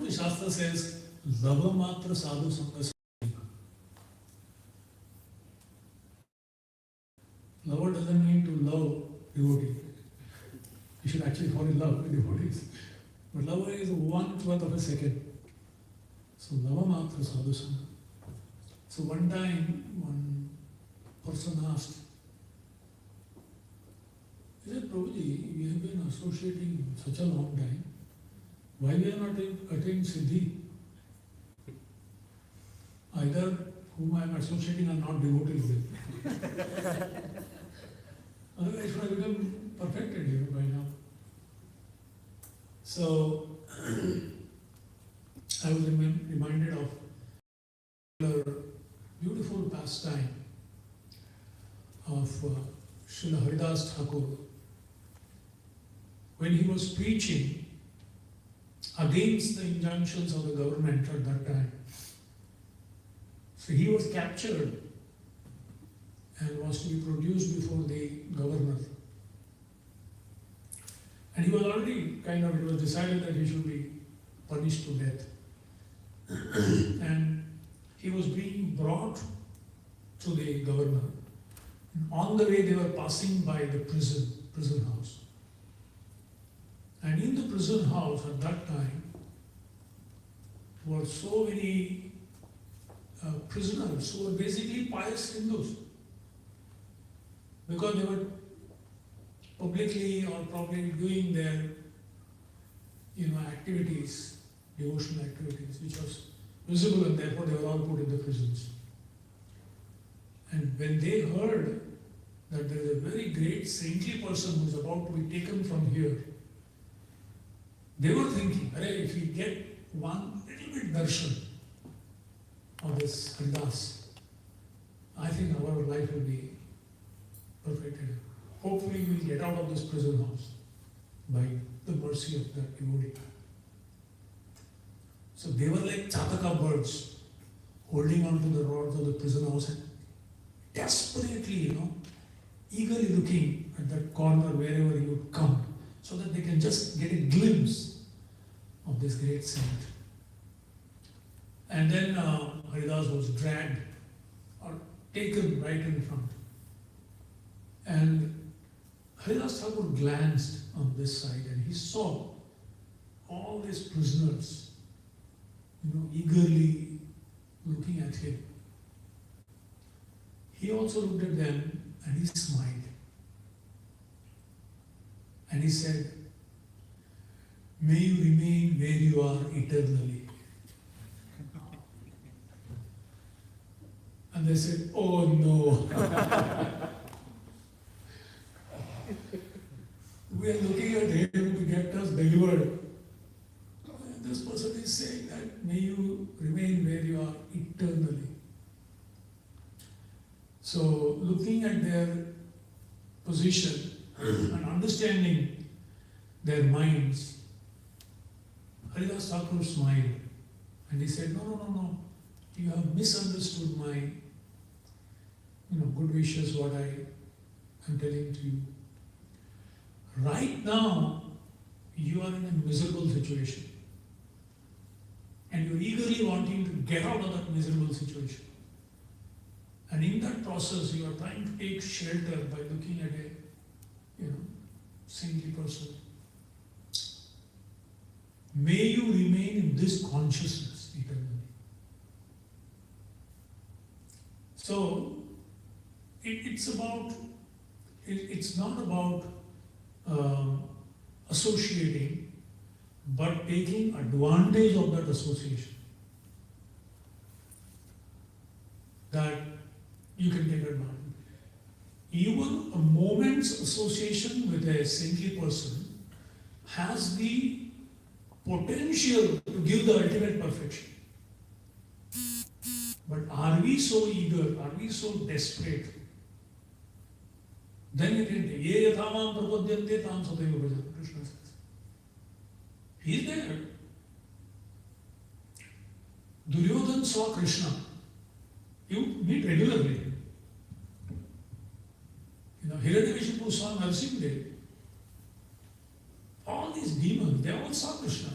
The Shastra says, Lava matra sadhu sanga. Lover doesn't mean to love devotee. You should actually fall in love with devotees. But lover is 1/12 of a second. So lava matra sadhu sanga. So one time, one person asked, he said, Prabhuji, we have been associating such a long time. Why we are not attained Siddhi? Either whom I am associating are not devoted with. Otherwise, should have become perfected by now. So, I was reminded of a beautiful pastime of Srila Haridas Thakur when he was preaching against the injunctions of the government at that time. So he was captured and was to be produced before the governor. And he was already it was decided that he should be punished to death. And he was being brought to the governor. And on the way they were passing by the prison house. And in the prison house at that time were so many prisoners who were basically pious Hindus. Because they were publicly or probably doing their activities, devotional activities, which was visible, and therefore they were all put in the prisons. And when they heard that there is a very great saintly person who is about to be taken from here, they were thinking, if we get one little bit darshan of this Haridas, I think our life will be perfected. Hopefully we will get out of this prison house by the mercy of that devotee. So they were like Chataka birds holding on to the rods of the prison house and desperately, eagerly looking at that corner wherever he would come so that they can just get a glimpse of this great saint. And then Haridas was dragged or taken right in front. And Haridas Thakur glanced on this side and he saw all these prisoners, eagerly looking at him. He also looked at them and he smiled. And he said, "May you remain where you are eternally." And they said, "Oh no." We are looking at him to get us delivered. And this person is saying that, "May you remain where you are eternally." So, looking at their position and understanding their minds, Haridas Thakur smiled and he said, No, you have misunderstood my good wishes, what I am telling to you. Right now, you are in a miserable situation. And you're eagerly wanting to get out of that miserable situation. And in that process, you are trying to take shelter by looking at a, saintly person. May you remain in this consciousness eternally. So, it's not about associating, but taking advantage of that association. That you can take advantage. Even a moment's association with a saintly person has the potential to give the ultimate perfection. But are we so eager, are we so desperate? Then you can take, "Ye yathamam prapadyante tam sataiva bhajan," Krishna says. He is there. Duryodhana saw Krishna. You meet regularly. Hiranyakashipu saw Narasimha. all these demons, they all saw Krishna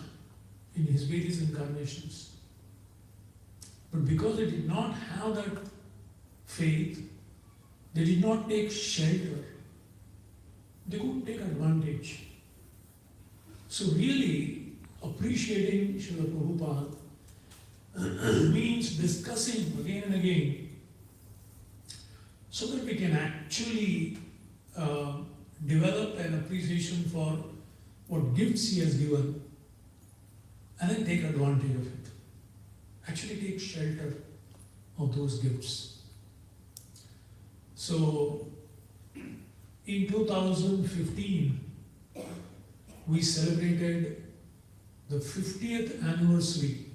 in his various incarnations. But because they did not have that faith, they did not take shelter, they couldn't take advantage. So really, appreciating Srila Prabhupada means discussing again and again so that we can actually develop an appreciation for what gifts he has given and then take advantage of it. Actually take shelter of those gifts. So in 2015, we celebrated the 50th anniversary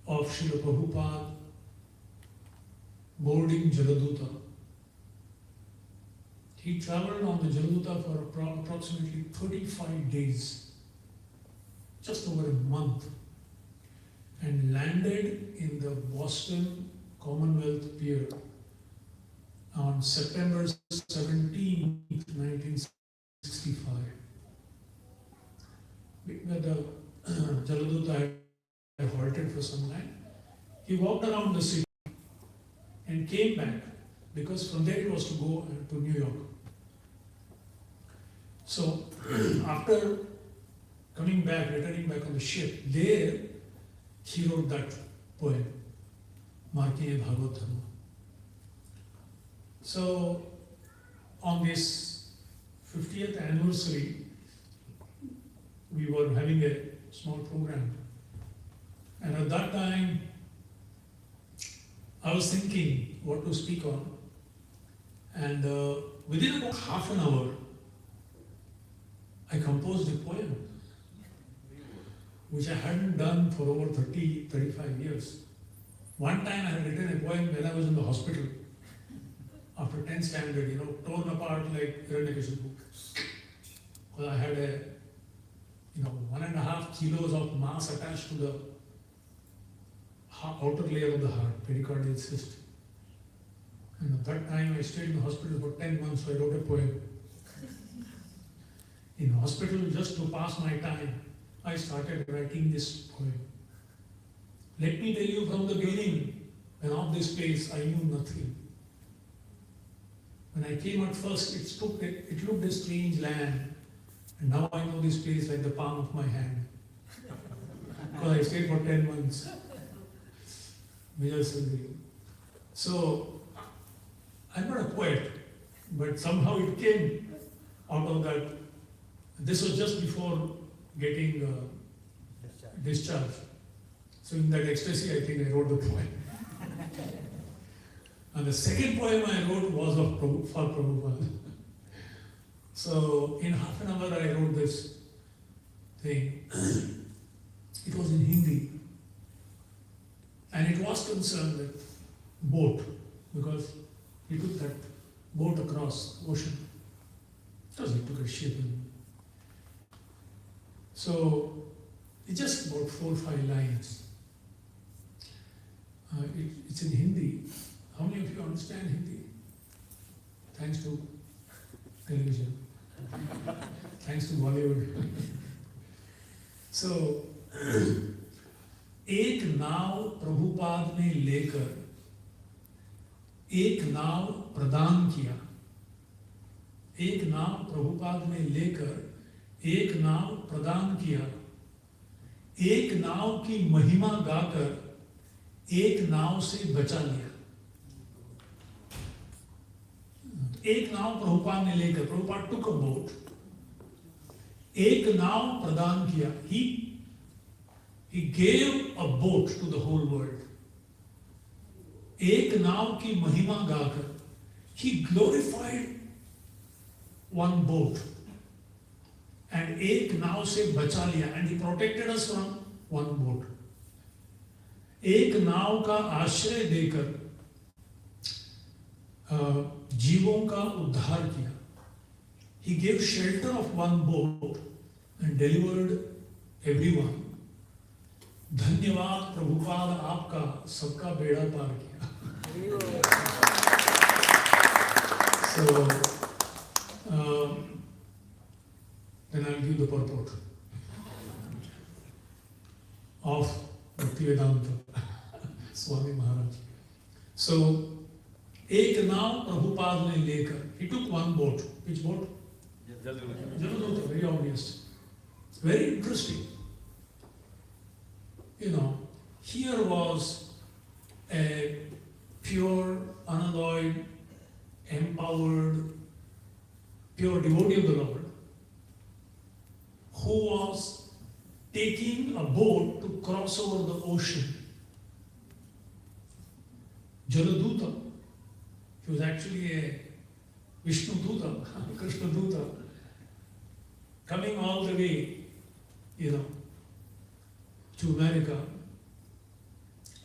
of Srila Prabhupada boarding Jaladuta. He traveled on the Jaladuta for approximately 35 days, just over a month, and landed in the Boston Commonwealth Pier on September 17, 1965. Where the Jaladuta had halted for some time. He walked around the city and came back, because from there it was to go to New York. So after coming back, returning back on the ship, there he wrote that poem, Marke Bhagavad Dharma. So on this 50th anniversary, we were having a small program. And at that time, I was thinking what to speak on. And within about half an hour, I composed a poem, which I hadn't done for over 35 years. One time I had written a poem when I was in the hospital, after 10th standard, torn apart like Hiranyakashipu. Because I had a 1.5 kilos of mass attached to the outer layer of the heart, pericardial cyst. And at that time I stayed in the hospital for 10 months, so I wrote a poem. In hospital, just to pass my time, I started writing this poem. Let me tell you from the beginning, when of this place I knew nothing. When I came at first, it looked a strange land. And now I know this place like the palm of my hand. Because I stayed for 10 months. So, I'm not a poet, but somehow it came out of that. This was just before getting discharged. So in that ecstasy, I think I wrote the poem. And the second poem I wrote was for Prabhupada. So in half an hour I wrote this thing. It was in Hindi. And it was concerned with boat, because he took that boat across the ocean. Because he took a ship. So it's just about 4 or 5 lines. It's in Hindi. How many of you understand Hindi? Thanks to television. Thanks to Bollywood. So, एक नाव प्रभुपाद ने लेकर एक नाव प्रदान किया. एक नाव प्रभुपाद ने लेकर एक नाव प्रदान किया. एक नाव की महिमा गाकर एक नाव से बचा लिया. एक नाव प्रभुपाद ने लेकर, प्रभुपाद took a boat. एक नाव प्रदान किया. He gave a boat to the whole world. एक नाव की महिमा गाकर, he glorified one boat. And एक नाव से बचा लिया, and he protected us from one boat. एक नाव का आश्रय देकर जीवों का उद्धार किया. He gave shelter of one boat and delivered everyone. धन्यवाद प्रभुपाद आपका, सबका बेड़ा पार किया. So then I'll give the purport of Bhaktivedanta Swami Maharaj. So, एक नाव प्रभुपाद ने लेकर, he took one boat. Which boat? Jaladuta, very obvious. Very interesting. You know, here was a pure, unalloyed, empowered, pure devotee of the Lord who was taking a boat to cross over the ocean. Jaladuta. He was actually a Vishnu Duta, Krishna Duta, coming all the way, to America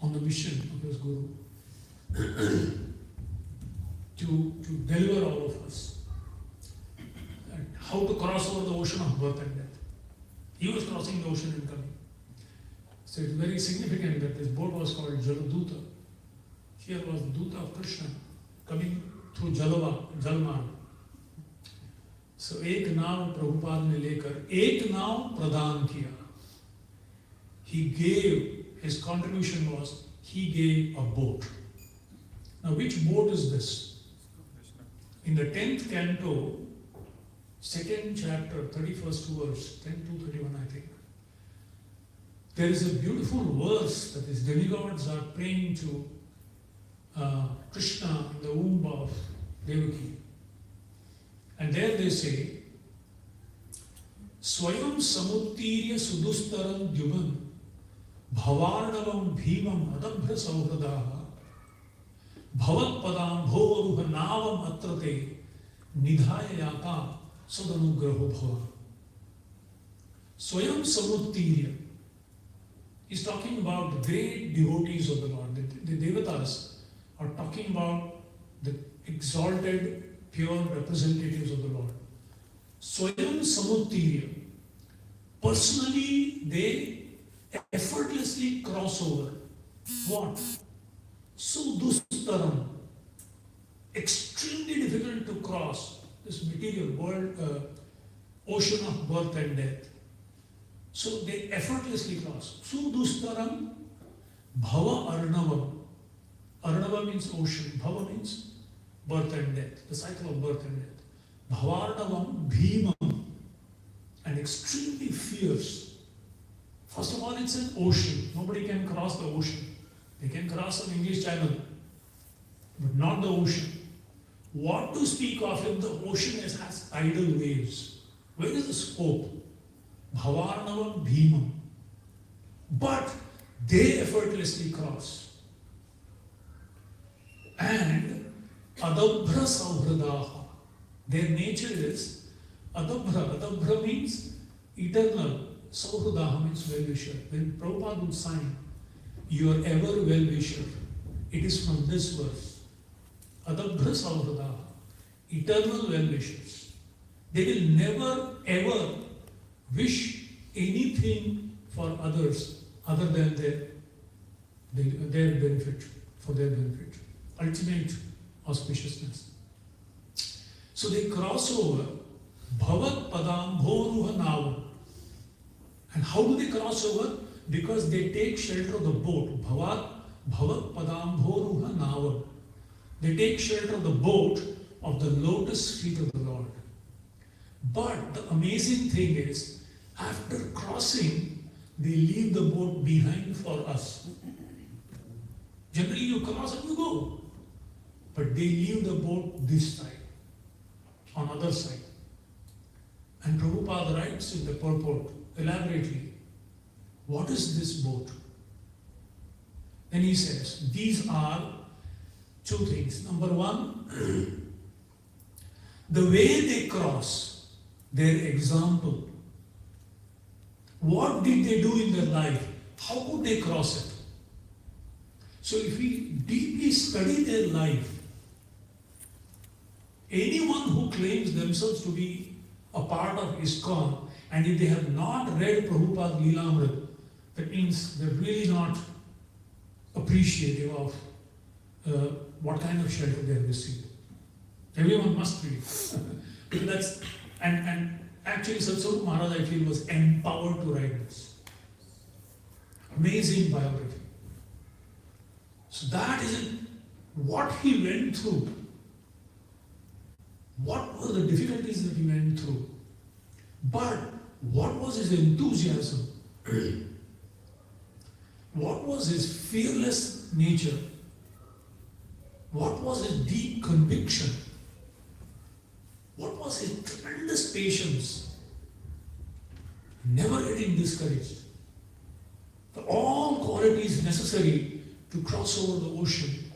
on the mission of his Guru to deliver all of us and how to cross over the ocean of birth and death. He was crossing the ocean and coming. So it's very significant that this boat was called Jaladuta. Here was the Duta of Krishna coming through Jalmarg. So एक नाव प्रभुपाद ने लेकर एक नाव प्रदान किया. He gave, his contribution was, he gave a boat. Now which boat is this? In the 10th canto, 2nd chapter, 31st verse, 10 to 31 I think, there is a beautiful verse that these demigods are praying to Krishna in the womb of Devaki. And there they say, Swayam samuttirya sudustaram dyuman bhavarnavam bhimam adabhra sauhradaha bhavat padam bhovaruha navam atrate nidhaya yata sadanugraho bhava. Swayam samuttirya is talking about the great devotees of the Lord. The Devatas are talking about the exalted, pure representatives of the Lord. Swayam samuttirya. Personally, they effortlessly cross over. What? Sudustaram. Extremely difficult to cross this material world, ocean of birth and death. So they effortlessly cross. Sudustaram bhava arnavam. Arnava means ocean. Bhava means birth and death. The cycle of birth and death. Bhavarnavam bhimam. And extremely fierce. First of all, it's an ocean. Nobody can cross the ocean. They can cross an English Channel, but not the ocean. What to speak of if the ocean has tidal waves? Where is the scope? Bhavarnavam bhimam. But they effortlessly cross. And adabhra sauhradaha. Their nature is adabhra. Adabhra means eternal. Sauhradaha means well-wisher. When Prabhupada would sign, you are ever well-wisher, it is from this verse. Adabhra sauhradaha. Eternal well-wishers. They will never ever wish anything for others other than their benefit, for their benefit. Ultimate auspiciousness. So they cross over bhavat padam bhoruha navam. And how do they cross over? Because they take shelter of the boat. Bhavat padam bhoruha navam. They take shelter of the boat of the lotus feet of the Lord. But the amazing thing is, after crossing, they leave the boat behind for us. Generally you cross and you go. But they leave the boat this side, on other side. And Prabhupada writes in the purport, elaborately, what is this boat? Then he says, these are two things. Number one, the way they cross, their example. What did they do in their life? How could they cross it? So if we deeply study their life, anyone who claims themselves to be a part of ISKCON, and if they have not read Prabhupada Leelamrit, that means they're really not appreciative of what kind of shelter they have received. Everyone must read. That's and Actually, Satsuru Maharaj, I feel, was empowered to write this. Amazing biography. So that is what he went through. What were the difficulties that he went through? But what was his enthusiasm? What was his fearless nature? What was his deep conviction? What was his tremendous patience? Never getting discouraged. All qualities necessary to cross over the ocean,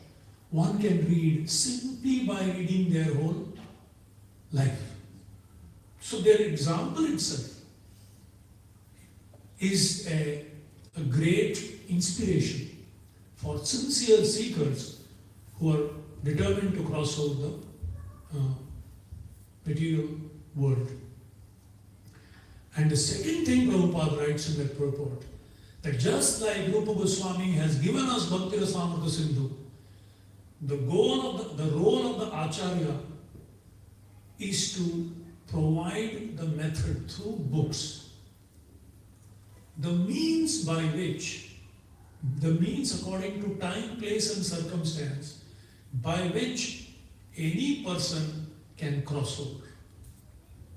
one can read simply by reading their whole life. So their example itself is a great inspiration for sincere seekers who are determined to cross over the material world. And the second thing Prabhupada writes in that purport, that just like Rupa Goswami has given us Bhakti Rasamrita Sindhu, the role of the Acharya is to provide the method through books. The means according to time, place and circumstance, by which any person can cross over.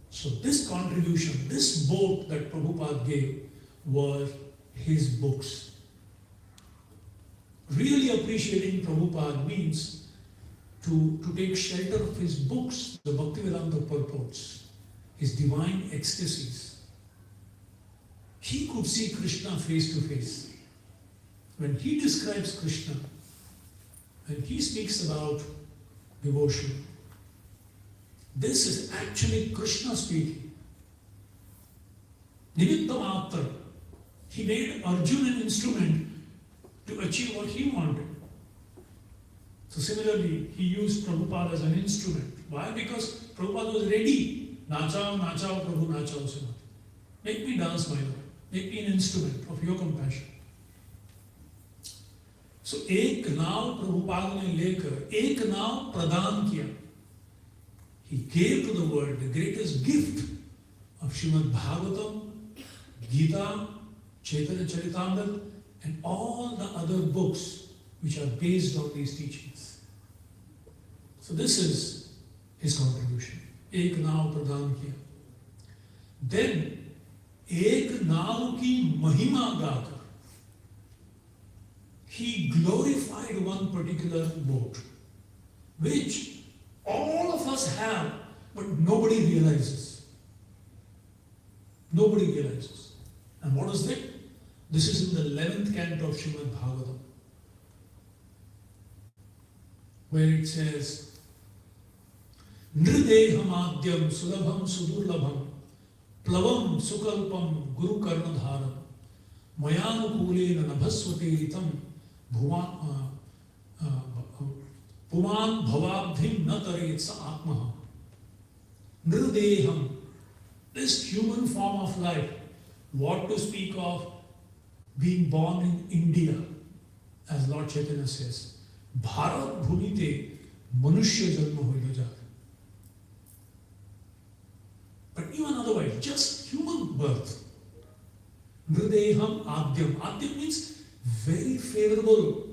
So this contribution, this boat that Prabhupada gave were his books. Really appreciating Prabhupada means to take shelter of his books, the Bhaktivedanta purports, his divine ecstasies. He could see Krishna face to face. When he describes Krishna, when he speaks about devotion, this is actually Krishna speaking. Nimitta Matra. He made Arjuna an instrument to achieve what he wanted. So similarly, he used Prabhupada as an instrument. Why? Because Prabhupada was ready. Nachao, nachao, Prabhu, nachao, Srimati. Make me dance, my Lord. Make me an instrument of your compassion. So, एक नाव प्रभुपाद ने लेकर एक नाव प्रदान किया. He gave to the world the greatest gift of Srimad Bhagavatam, Gita, Chaitanya Charitamrita, and all the other books which are based on these teachings. So this is his contribution. Ek naav pradhan kiya. Then, ek naav ki mahima gaakar, he glorified one particular boat, which all of us have, but nobody realizes. Nobody realizes. And what is that? This is in the 11th canto of Srimad Bhagavatam, where it says, Nrideham adyam sulabham sudurlabham plavam sukalpam guru karnadharam mayanukulena nabhasvatiritam puman bhavabdhim nataret sa atmaha. Nrideham, this human form of life, what to speak of being born in India, as Lord Chaitanya says, Bharat Bhumite Manushya Janma hoila jata. But even otherwise, just human birth. Nrideham Adyam. Adyam means very favorable.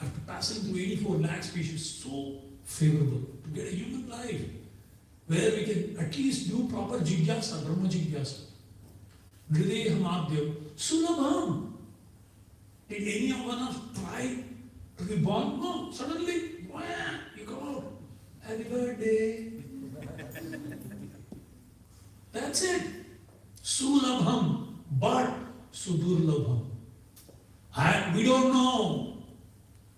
After passing through 84 lakh species, so favorable to get a human life, where we can at least do proper jigyasa, Brahma jigyasa. Nrideham Adyam Sulabham. Did any of us try to be born? No. Suddenly, wham, you come out. Happy birthday. That's it. Sulabham, but Sudurlabham. We don't know.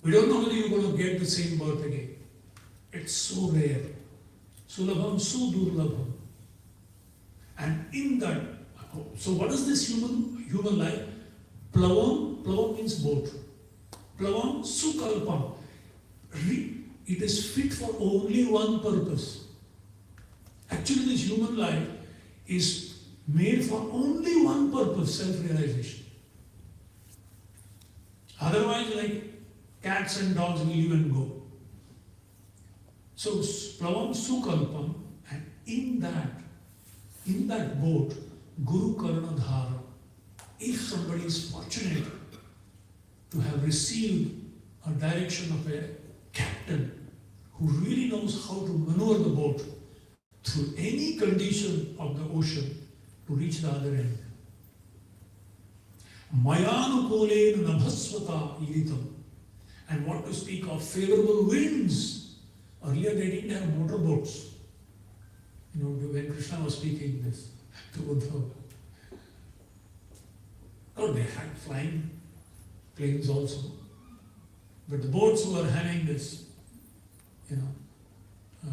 We don't know whether you're going to get the same birth again. It's so rare. Sulabham, Sudurlabham. And in that, so what is this human life? Plavam means boat. Plavam sukalpam. It is fit for only one purpose. Actually, this human life is made for only one purpose, self-realization. Otherwise, like cats and dogs will even go. So, plavam sukalpam, and in that, in that boat, Guru Karnadhara, if somebody is fortunate to have received a direction of a captain who really knows how to maneuver the boat through any condition of the ocean to reach the other end. Mayanukulena nabhasvata iritam. And what to speak of favorable winds. Earlier they didn't have motorboats. You know, when Krishna was speaking this to Uddhava. Oh, they had flying planes also. But the boats were having this,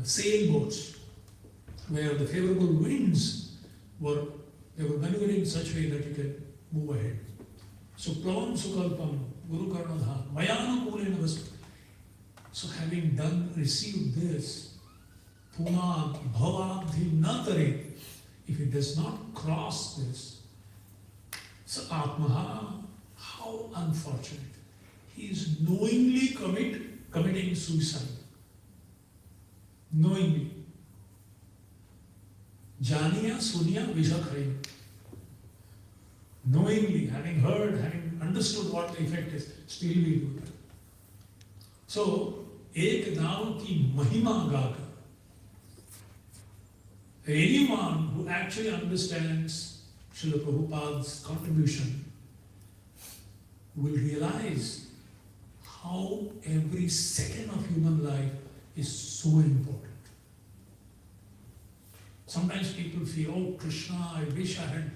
sailboats, where the favorable winds were maneuvering in such a way that you can move ahead. So, Plavam Sukalpam, Guru Karnadha, Mayanukulena Vaspa. So, having received this, Puna Bhavabdhi Natare, if he does not cross this, so Atmaha, how unfortunate. He is knowingly committing suicide. Knowingly. Janiya Sunya Vishakhaya. Knowingly, having heard, having understood what the effect is, still we do that. So, Ek Naam ki Mahima Gaka. Anyone who actually understands Srila Prabhupada's contribution will realize how every second of human life is so important. Sometimes people feel, oh Krishna, I wish I had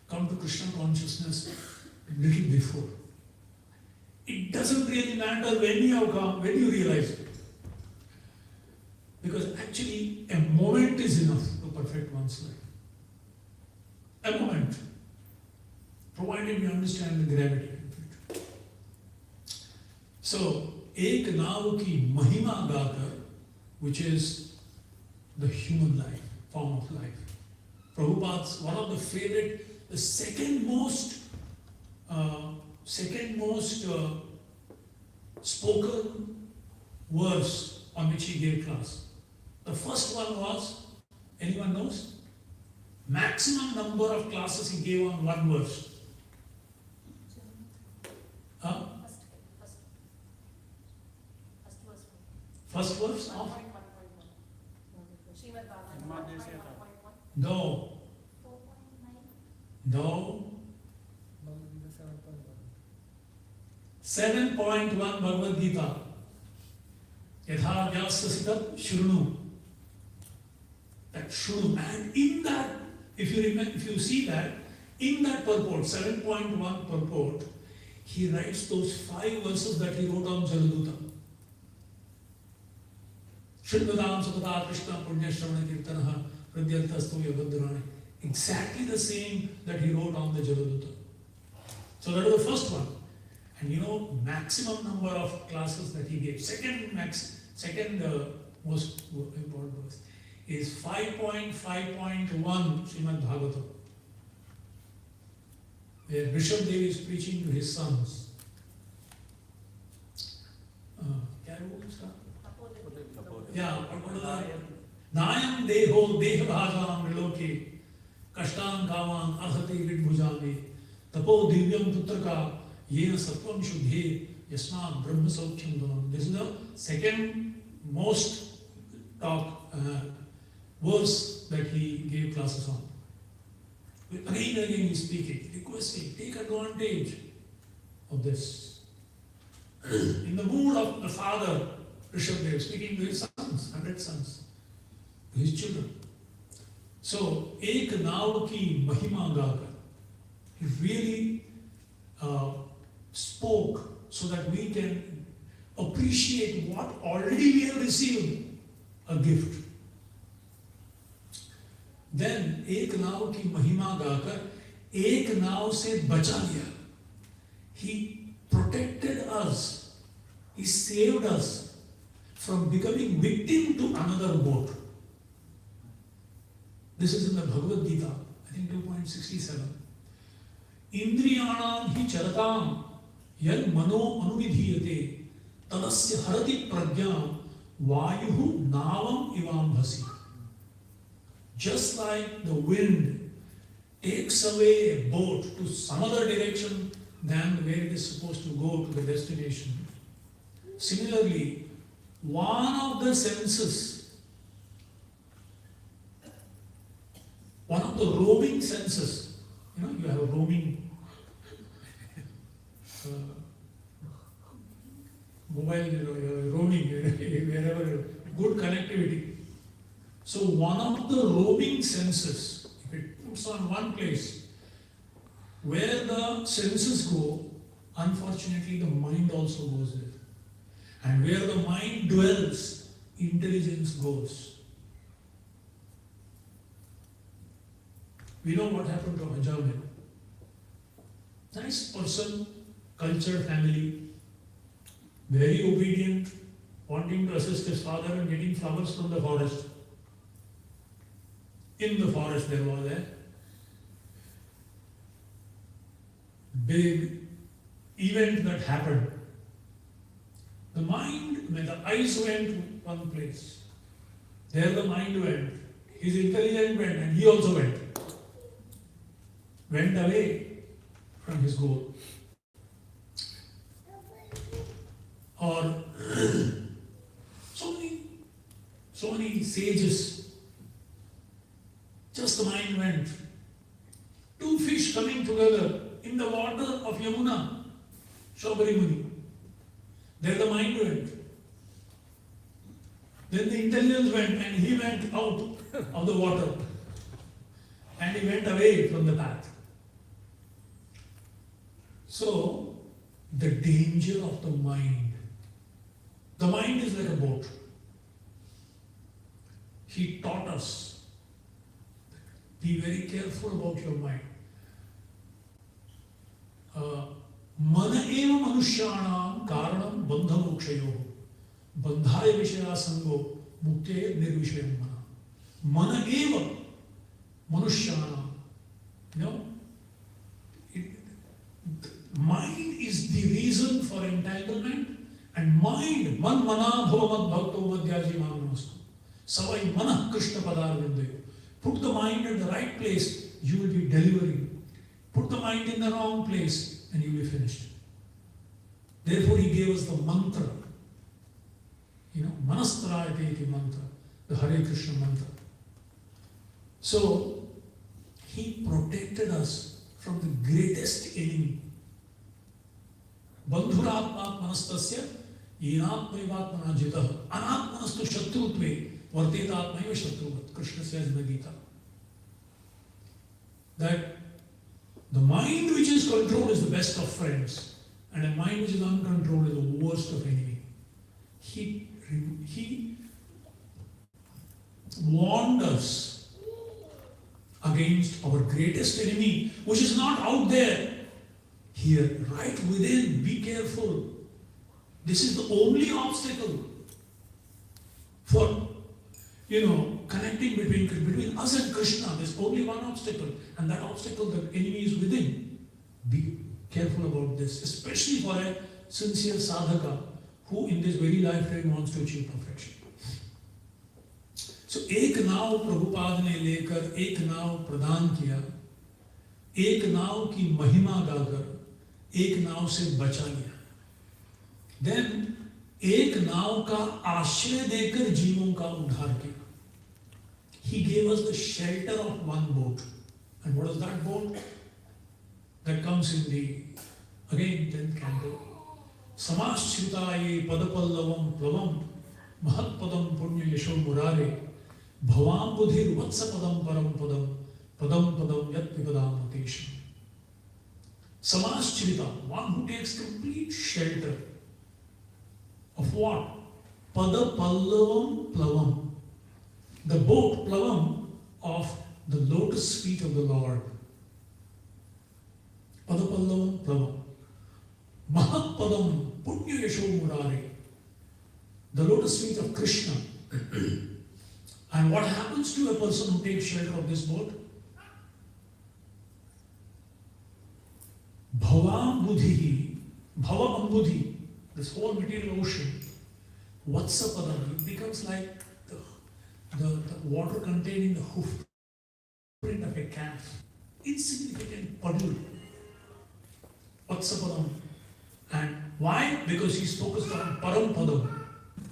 come to Krishna consciousness a little before. It doesn't really matter when you have come, when you realize it. Because actually a moment is enough to perfect one's life. A moment. Provided you understand the gravity of it. So, Ek Naav ki Mahima Gakar, which is the human life, form of life. Prabhupada's one of the favorite, the second most spoken verse on which he gave class. The first one was, anyone knows? Maximum number of classes he gave on one verse. Huh? First verse of? No. No. 7.1 Bhagavad Gita. Yatha Vyasasitam Shrunu. That Shrunu. And in that, if you see that, in that purport, 7.1 purport, he writes those 5 verses that he wrote on Jaladuta. Shridvadam Sakata Krishna Punya Shravana Kirtanaha Pradyarthastu Yabhadrani. Exactly the same that he wrote on the Jaladuta. So that was the first one. And maximum number of classes that he gave. Second most important verse is 5.5.1 Srimad Bhagavatam, where Rishabh Dev is preaching to his sons. Nayam deho deha bhajam riloke kashtan kavan arhati vidbhujami tapo divyam putraka yena sattvam shuddhe yasmat brahma saukhyam dhanam. This is the second most verse that he gave classes on. Again and again he is speaking, requesting, take advantage of this. In the mood of the father, Rishabh Dev, speaking to his sons, 100 sons, to his children. So, Ek Naav ki Mahima Gaka. He really spoke so that we can appreciate what already we have received, a gift. Then, Ek Naav ki Mahima Gakar, Ek Naav se bacha liya. He protected us. He saved us from becoming victim to another boat. This is in the Bhagavad Gita, I think 2.67. Indriyanam hi charatam yad mano anuvidhiyate tadasya harati pragyam vayuhu navam ivam bhasi. Just like the wind takes away a boat to some other direction than where it is supposed to go to the destination, similarly, one of the senses, one of the roaming senses, you have a roaming mobile, roaming, wherever, good connectivity. So one of the roaming senses, if it puts on one place, where the senses go, unfortunately the mind also goes there. And where the mind dwells, intelligence goes. We know what happened to Ajamil. Nice person, cultured family, very obedient, wanting to assist his father and getting flowers from the forest. In the forest there was a big event that happened. The mind, when the eyes went to one place, there the mind went, his intelligence went, and he also went away from his goal. Or so many sages, just the mind went. Two fish coming together in the water of Yamuna, Shobari Muni. There the mind went. Then the intelligence went and he went out of the water. And he went away from the path. So, the danger of the mind. The mind is like a boat. He taught us, be very careful about your mind. मन एव मनुष्याणां कारणं बन्धमोक्षयोः बन्धाय विषया संगो मुक्ते निर्विषयं मन एव मनुष्याणां, mind is the reason for entanglement, and mind man mana bhavamad bhakto madhyaji manamastu savai manah krishna padarvindayo. Put the mind at the right place, you will be delivering. Put the mind in the wrong place and you will be finished. Therefore he gave us the mantra, manastrayate iti mantra, the Hare Krishna mantra. So he protected us from the greatest enemy. Bandhuratmat manastasya yenatmaivatmana jitah anatmanastu shatrutve vartetatmaiva shatruvat. Krishna says in the Gita that the mind which is controlled is the best of friends, and a mind which is uncontrolled is the worst of enemy. He warned us against our greatest enemy, which is not out there, here, right within. Be careful. This is the only obstacle for, connecting between us and Krishna. There's only one obstacle, and that obstacle, the enemy is within. Be careful about this, especially for a sincere sadhaka who in this very lifetime wants to achieve perfection. So, एक नाव प्रभुपाद ने लेकर एक नाव प्रदान किया, एक नाव की महिमा गाकर एक नाव से बचा लिया. Then एक नाव का आश्रय देकर जीवों का उद्धार किया. He gave us the shelter of one boat. And what is that boat? That comes in the, again, 10th canto. Samaschritaye padapallavam plavam mahatpadam punya yasho murare bhavam budhir vatsapadam param padam padam padam yat vipadam matesham. Samaschrita, one who takes complete shelter of what? Padapallavam plavam. The boat, plavam, of the lotus feet of the Lord. Padapallavam plavam. Mahatpadam punya yasho murare. The lotus feet of Krishna. And what happens to a person who takes shelter of this boat? Bhavam budhihi, bhava ambudhi, this whole material ocean, vatsapadam, it becomes like the water containing the hoof footprint of a calf, insignificant puddle. Vatsapadam. And why? Because he's focused on Parampadam.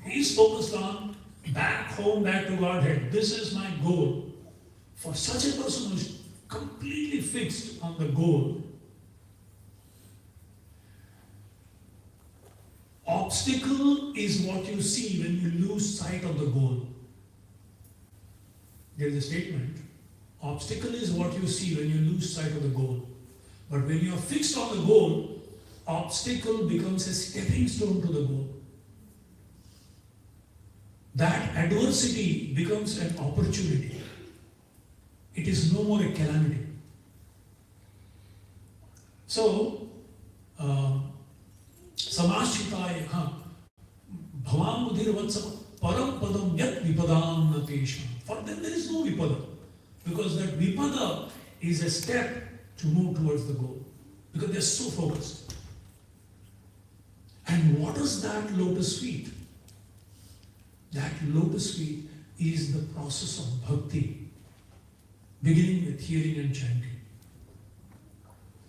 He's focused on back home, back to Godhead. This is my goal. For such a person who is completely fixed on the goal, obstacle is what you see when you lose sight of the goal. There is a statement, obstacle is what you see when you lose sight of the goal. But when you are fixed on the goal, obstacle becomes a stepping stone to the goal. That adversity becomes an opportunity. It is no more a calamity. So, Samashitaya bhavam udhirvatsam param padam yat vipadam natesham. For them there is no vipada. Because that vipada is a step to move towards the goal. Because they are so focused. And what is that lotus feet? That lotus feet is the process of bhakti, beginning with hearing and chanting.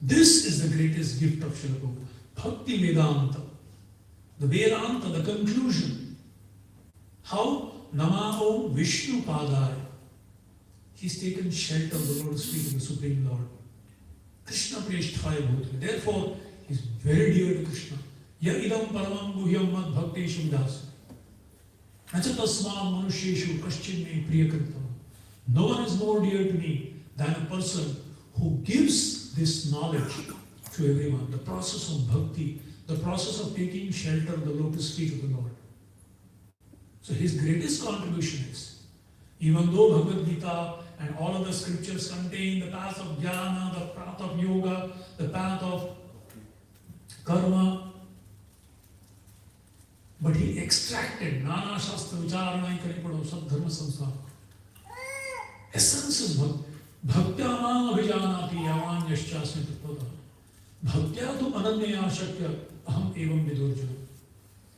This is the greatest gift of Srila Prabhupada. Bhakti Vedanta. The Vedanta, the conclusion. How? Nama Om Vishnu Padaya. He's taken shelter of the lotus feet of the Supreme Lord. Krishna Preshthaya Bhutri. Therefore, he's very dear to Krishna. Ya idam paramam guhyam mad bhakteshu vidasa. Nacha tasmad manusheshu kaschin me priyakritam. No one is more dear to me than a person who gives this knowledge to everyone. The process of bhakti, the process of taking shelter of the lotus feet of the Lord. So his greatest contribution is, even though Bhagavad Gita and all of the scriptures contain the path of jnana, the path of yoga, the path of karma, but he extracted Nana Shastra Vicharana Karipado Sadharma Samsara. Essence is bhakti. Bhaktya abhijanati yavan yaschasmi tattvata. Bhaktya tu ananyaya shakya aham evam vidurjuna.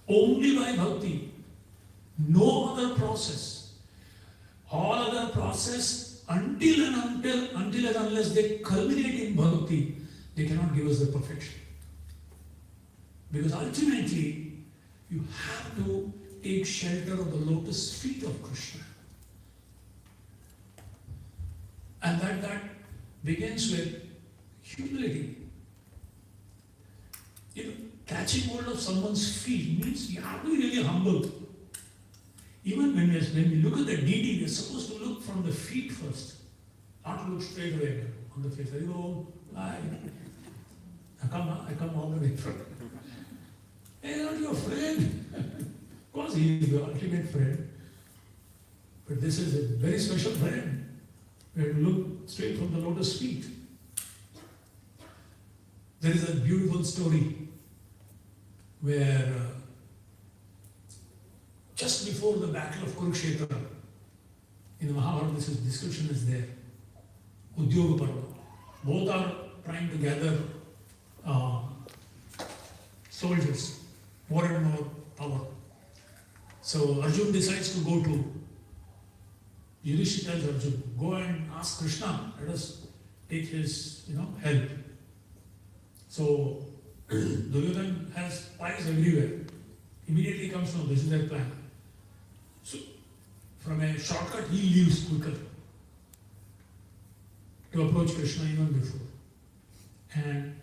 Only by bhakti. No other process. All other process, until and unless they culminate in bhakti, they cannot give us the perfection. Because ultimately, you have to take shelter of the lotus feet of Krishna. And that begins with humility. You know, catching hold of someone's feet means you have to be really humble. Even when we look at the deity, we're supposed to look from the feet first, not look straight away on the face. I go, I come all the way from. Hey, not your friend. Of course, he is the ultimate friend. But this is a very special friend. We have to look straight from the lotus feet. There is a beautiful story where just before the battle of Kurukshetra, in the Mahabharata, this description is there. Udyoga Parva. Both are trying to gather soldiers, more and more power. So Arjun decides to go to. Yudhishthira tells Arjun, go and ask Krishna, let us take his help. So Duryodhana has spies everywhere. Immediately comes from this is their plan. So from a shortcut he leaves quicker to approach Krishna even before. And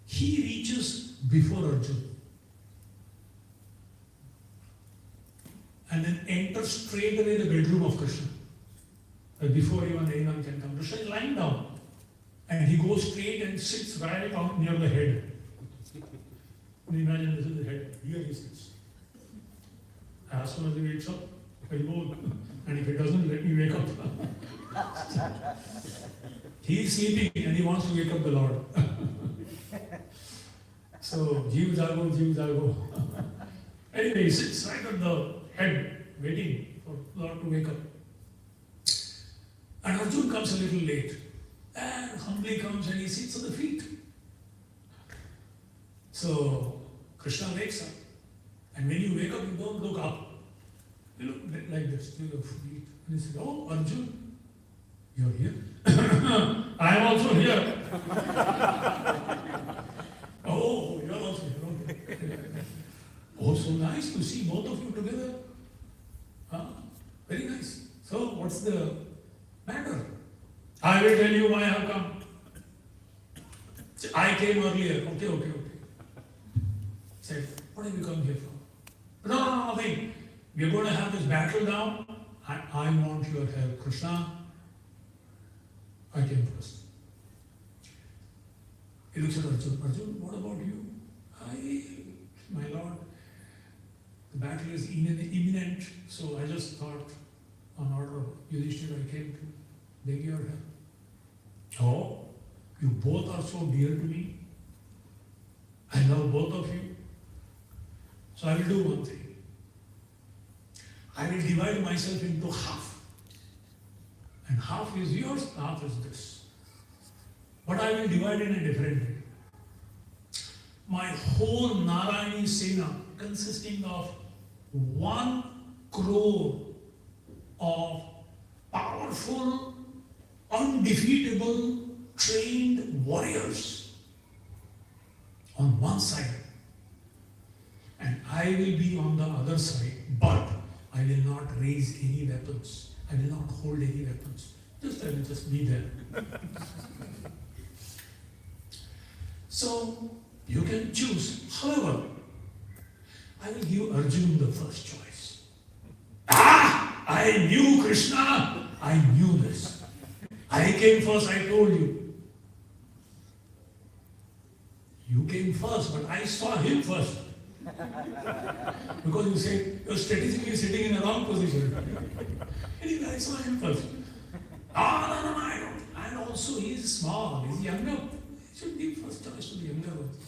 he reaches before Arjun. And then enters straight away the bedroom of Krishna. Before even anyone can come. Krishna is lying down. And he goes straight and sits right on near the head. Imagine this is the head. Here he sits. As soon as he wakes up, I go. And if he doesn't, let me wake up. He is sleeping and he wants to wake up the Lord. So, Jeev Jago. Anyway, he sits right on the head, waiting for the Lord to wake up. And Arjun comes a little late. And humbly comes and he sits on the feet. So, Krishna wakes up. And when you wake up, you don't look up. You look like this, you look feet. And he says, oh, Arjun, You're here? I am also here. Oh, you're also here. Okay. Oh, so nice to see both of you together. Very nice. So, what's the matter? I will tell you why I have come. I came earlier. Okay. Said, what have you come here for? No, nothing. We're going to have this battle now. I want your help. Krishna, I came first. He looks at Arjun. Arjun, what about you? My lord, the battle is imminent, so I just thought, on order of Yudhishthira, I came to beg your help. Oh, you both are so dear to me. I love both of you. So I will do one thing. I will divide myself into half. And half is yours, half is this. But I will divide in a different way. My whole Narayani Sena, consisting of 1 crore of powerful, undefeatable, trained warriors on one side. And I will be on the other side, but I will not raise any weapons. I will not hold any weapons. I will just be there. So, you can choose. However, I will give Arjun the first choice. I knew Krishna. I knew this. I came first, I told you. You came first, but I saw him first. Because you said you're strategically sitting in a wrong position. Anyway, I saw him first. No, I don't. And also, he is small, he's younger. He should give first choice to the younger ones.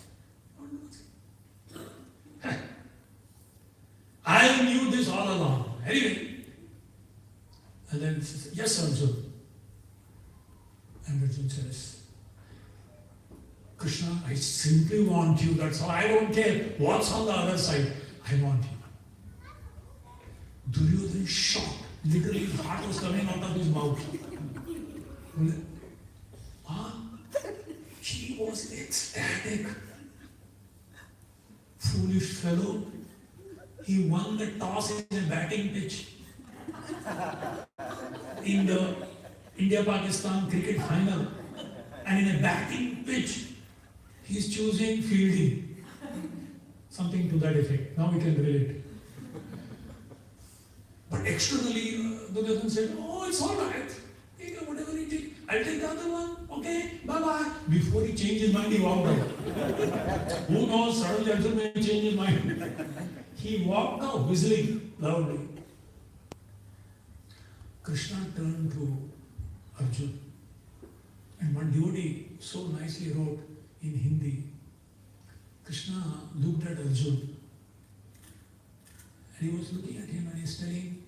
I knew this all along. Anyway. And then he says, yes, Arjun. And Arjun says, Krishna, I simply want you, that's all. I don't care what's on the other side. I want you. Duryodhan shocked. Literally, his heart was coming out of his mouth. He was ecstatic. Foolish fellow. He won the toss in a batting pitch. In the India-Pakistan cricket final. And in a batting pitch, he's choosing fielding. Something to that effect. Now we can relate. But externally, Duryodhan said, oh, it's all right. Whatever he did, I'll take the other one. Okay, bye-bye. Before he changed his mind, he walked out. Who knows, suddenly Arjun may change his mind. He walked out, whistling loudly. Krishna turned to Arjun. And one devotee so nicely wrote in Hindi, Krishna looked at Arjun and he was looking at him and he's telling,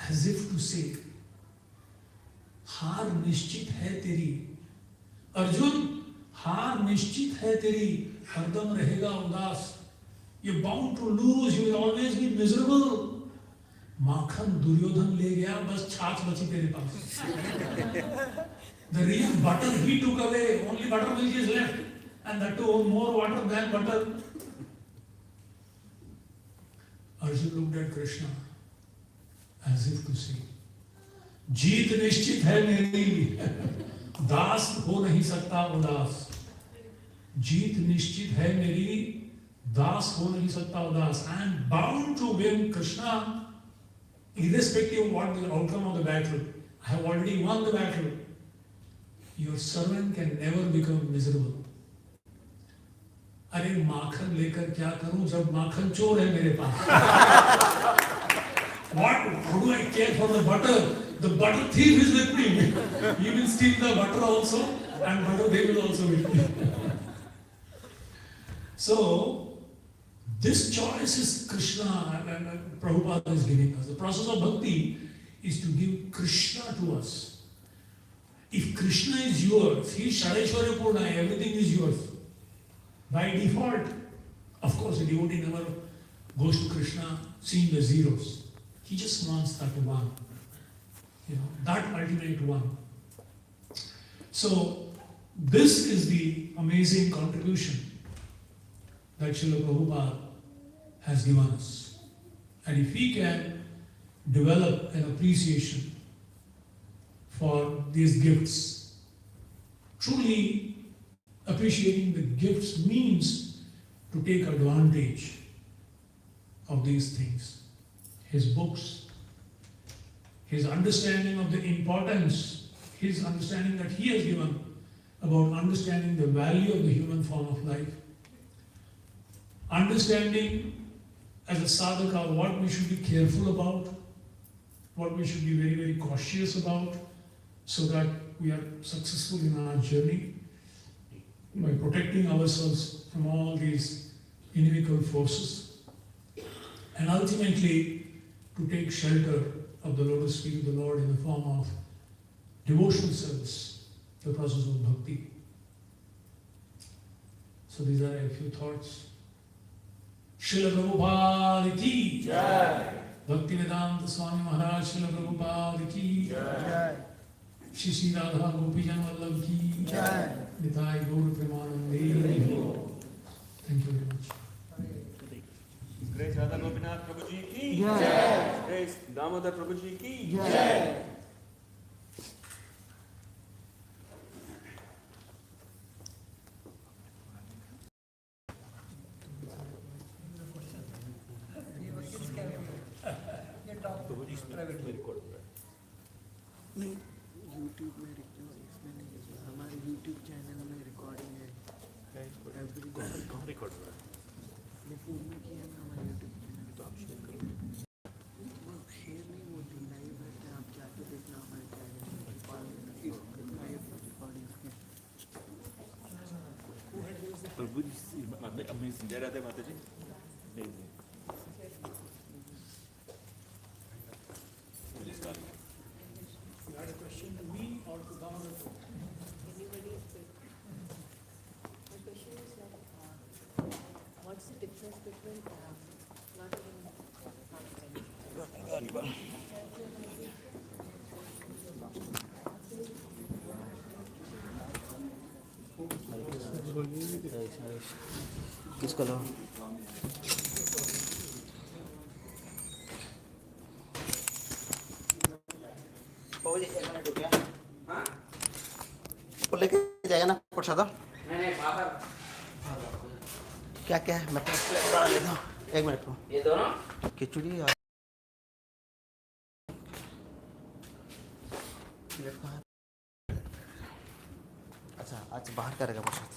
as if to say, हार निश्चित है तेरी अर्जुन, हार निश्चित है तेरी, हरदम रहेगा उदास. You're bound to lose, you will always be miserable. माखन दुर्योधन ले गया, बस छाछ बची तेरे पास. The real butter he took away, only buttermilk is left, and that too more water than butter. Arjun looked at Krishna as if to say, जीत निश्चित है मेरी, दास हो नहीं सकता उदास. जीत निश्चित है मेरी, दास हो नहीं सकता उदास. I am bound to win Krishna, irrespective of what the outcome of the battle. I have already won the battle. Your servant can never become miserable. अरे माखन लेकर क्या करूं जब माखन चोर है मेरे पास. How do I care for the butter? The butter thief is with me. He will steal the butter also, and butter they will also with me. So, this choice is Krishna, and Prabhupada is giving us. The process of bhakti is to give Krishna to us. If Krishna is yours, he is Shareshwara Purna, everything is yours. By default, of course, a devotee never goes to Krishna seeing the zeros. He just wants that one. That ultimate one. So this is the amazing contribution that Srila Prabhupada has given us. And if we can develop an appreciation for these gifts, truly appreciating the gifts means to take advantage of these things. His books, his understanding of the importance, his understanding that he has given about understanding the value of the human form of life, understanding as a sadhaka what we should be careful about, what we should be very, very cautious about, so that we are successful in our journey by protecting ourselves from all these inimical forces, and ultimately to take shelter of the lotus feet of the Lord in the form of devotional service, the process of bhakti. So these are a few thoughts. Srila Prabhupada ki Jai. Bhaktivedanta Swami Maharaj Srila Prabhupada ki Jai. Shri Shri Radha Gopijan Vallabh ki Jai. Nitai Gaur Premanande. Thank you very much. Grace Radha Gopinath Prabhuji ki Jai. Grace Damodar Prabhuji ki Jai. नहीं YouTube में इसमें नहीं है, हमारे YouTube channel में recording है, कौन record हो रहा है? ये फोन में किया ना हमारे यूट्यूब चैनल, तो आप शेयर करो। वो शेयर नहीं होती, लाइव रहते हैं, आप जाके देखना हमारे चैनल में लाइव रिकॉर्डिंग के। प्रभु जी माता अमेजिंग, जय राधे माता जी। Amazing. You had a question to me or to Damodar? Anybody is good. My question is what's the difference between not even किसका लो? वो लेके जाएगा ना प्रसाद? नहीं बाहर। क्या क्या है? मैं बड़ा लेता हूँ। एक मिनट को। ये दोनों? खिचड़ी और अच्छा आज बाहर करेगा प्रसाद।